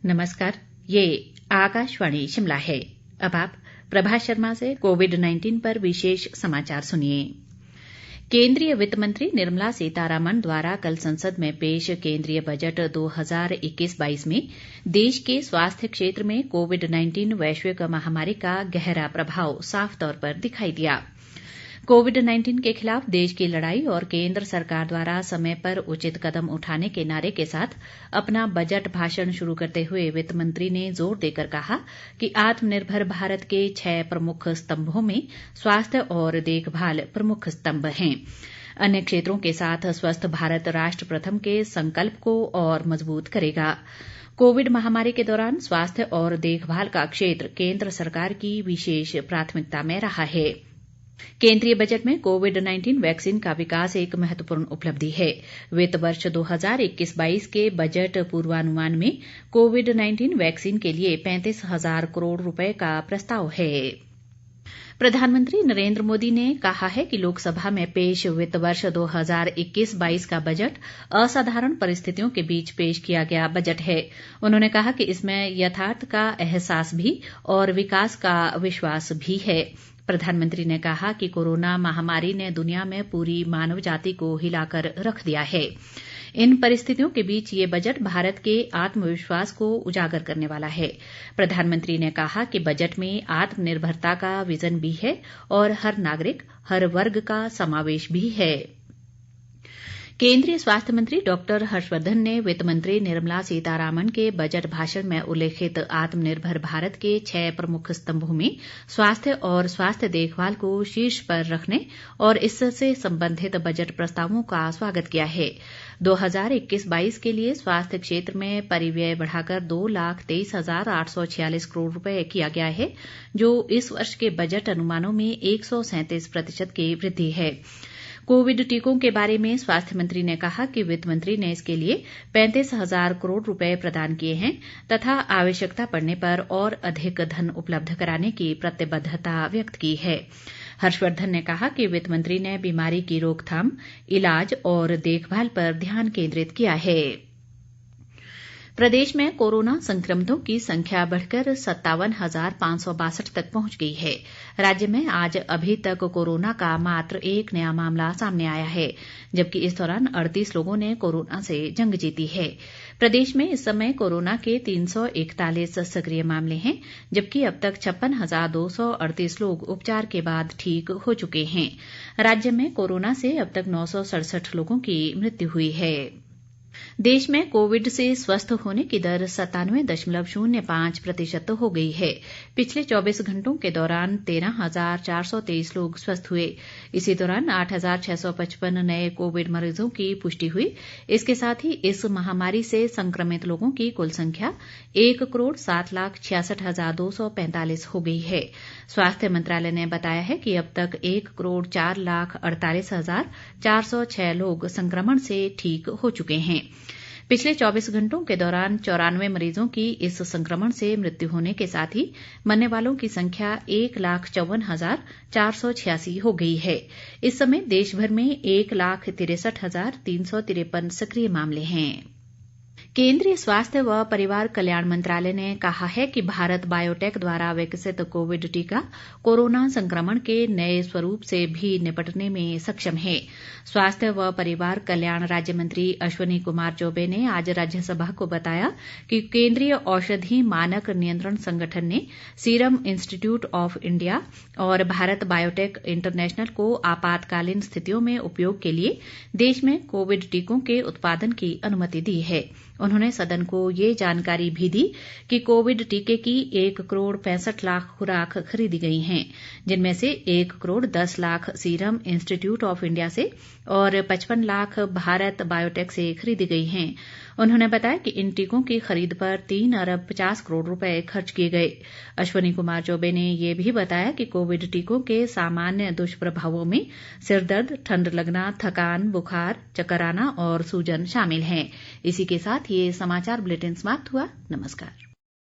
नमस्कार, ये आकाशवाणी शिमला है। अब आप प्रभा शर्मा से कोविड-19 पर विशेष समाचार सुनिए। केंद्रीय वित्त मंत्री निर्मला सीतारामन द्वारा कल संसद में पेश केंद्रीय बजट 2021-22 में देश के स्वास्थ्य क्षेत्र में कोविड-19 वैश्विक महामारी का गहरा प्रभाव साफ तौर पर दिखाई दिया। कोविड-19 के खिलाफ देश की लड़ाई और केंद्र सरकार द्वारा समय पर उचित कदम उठाने के नारे के साथ अपना बजट भाषण शुरू करते हुए वित्त मंत्री ने जोर देकर कहा कि आत्मनिर्भर भारत के 6 प्रमुख स्तंभों में स्वास्थ्य और देखभाल प्रमुख स्तंभ हैं। अन्य क्षेत्रों के साथ स्वस्थ भारत राष्ट्र प्रथम के संकल्प को और मजबूत करेगा। कोविड महामारी के दौरान स्वास्थ्य और देखभाल का क्षेत्र केंद्र सरकार की विशेष प्राथमिकता में रहा है। केंद्रीय बजट में कोविड-19 वैक्सीन का विकास एक महत्वपूर्ण उपलब्धि है। वित्त वर्ष 2021-22 के बजट पूर्वानुमान में कोविड-19 वैक्सीन के लिए 35,000 करोड़ रुपए का प्रस्ताव है। प्रधानमंत्री नरेंद्र मोदी ने कहा है कि लोकसभा में पेश वित्त वर्ष 2021-22 का बजट असाधारण परिस्थितियों के बीच पेश किया गया बजट है। उन्होंने कहा कि इसमें यथार्थ का एहसास भी और विकास का विश्वास भी है। प्रधानमंत्री ने कहा कि कोरोना महामारी ने दुनिया में पूरी मानव जाति को हिलाकर रख दिया है। इन परिस्थितियों के बीच ये बजट भारत के आत्मविश्वास को उजागर करने वाला है। प्रधानमंत्री ने कहा कि बजट में आत्मनिर्भरता का विजन भी है और हर नागरिक, हर वर्ग का समावेश भी है। केंद्रीय स्वास्थ्य मंत्री डॉक्टर हर्षवर्धन ने वित्त मंत्री निर्मला सीतारामन के बजट भाषण में उल्लेखित आत्मनिर्भर भारत के 6 प्रमुख स्तंभों में स्वास्थ्य और स्वास्थ्य देखभाल को शीर्ष पर रखने और इससे संबंधित बजट प्रस्तावों का स्वागत किया है। 2021-22 के लिए स्वास्थ्य क्षेत्र में परिव्यय बढ़ाकर 2,23,846 करोड़ रुपए किया गया है, जो इस वर्ष के बजट अनुमानों में 137% की वृद्धि है। कोविड टीकों के बारे में स्वास्थ्य मंत्री ने कहा कि वित्त मंत्री ने इसके लिए 35,000 करोड़ रुपए प्रदान किए हैं तथा आवश्यकता पड़ने पर और अधिक धन उपलब्ध कराने की प्रतिबद्धता व्यक्त की है। हर्षवर्धन ने कहा कि वित्त मंत्री ने बीमारी की रोकथाम, इलाज और देखभाल पर ध्यान केंद्रित किया है। प्रदेश में कोरोना संक्रमितों की संख्या बढ़कर 57,562 तक पहुंच गई है। राज्य में आज अभी तक कोरोना का मात्र एक नया मामला सामने आया है, जबकि इस दौरान 38 लोगों ने कोरोना से जंग जीती है। प्रदेश में इस समय कोरोना के 341 सक्रिय मामले हैं, जबकि अब तक 56,238 लोग उपचार के बाद ठीक हो चुके हैं। राज्य में कोरोना से अब तक 967 लोगों की मृत्यु हुई है। देश में कोविड से स्वस्थ होने की दर 97.05% हो गई है। पिछले 24 घंटों के दौरान 13,423 लोग स्वस्थ हुए। इसी दौरान 8,655 नए कोविड मरीजों की पुष्टि हुई। इसके साथ ही इस महामारी से संक्रमित लोगों की कुल संख्या 1,66,245 हो गई है। स्वास्थ्य मंत्रालय ने बताया है कि अब तक 1,04,48,406 लोग संक्रमण से ठीक हो चुके हैं। पिछले 24 घंटों के दौरान 94 मरीजों की इस संक्रमण से मृत्यु होने के साथ ही मरने वालों की संख्या 1,54,486 हो गई है। इस समय देश भर में 1,63,353 सक्रिय मामले हैं। केंद्रीय स्वास्थ्य व परिवार कल्याण मंत्रालय ने कहा है कि भारत बायोटेक द्वारा विकसित कोविड टीका कोरोना संक्रमण के नए स्वरूप से भी निपटने में सक्षम है। स्वास्थ्य व परिवार कल्याण राज्य मंत्री अश्वनी कुमार चौबे ने आज राज्यसभा को बताया कि केंद्रीय औषधि मानक नियंत्रण संगठन ने सीरम इंस्टीट्यूट ऑफ इंडिया और भारत बायोटेक इंटरनेशनल को आपातकालीन स्थितियों में उपयोग के लिए देश में कोविड टीकों के उत्पादन की अनुमति दी है। उन्होंने सदन को ये जानकारी भी दी कि कोविड टीके की 1,65,00,000 खुराक खरीदी गई हैं, जिनमें से 1,10 lakh serum institute of India से और 55 लाख भारत बायोटेक से खरीदी गई हैं। उन्होंने बताया कि इन टीकों की खरीद पर 3 अरब 50 करोड़ रुपए खर्च किए गए। अश्वनी कुमार चौबे ने ये भी बताया कि कोविड टीकों के सामान्य दुष्प्रभावों में सिरदर्द, ठंड लगना, थकान, बुखार, चक्कर आना और सूजन शामिल हैं। इसी के साथ ये समाचार बुलेटिन समाप्त हुआ। नमस्कार।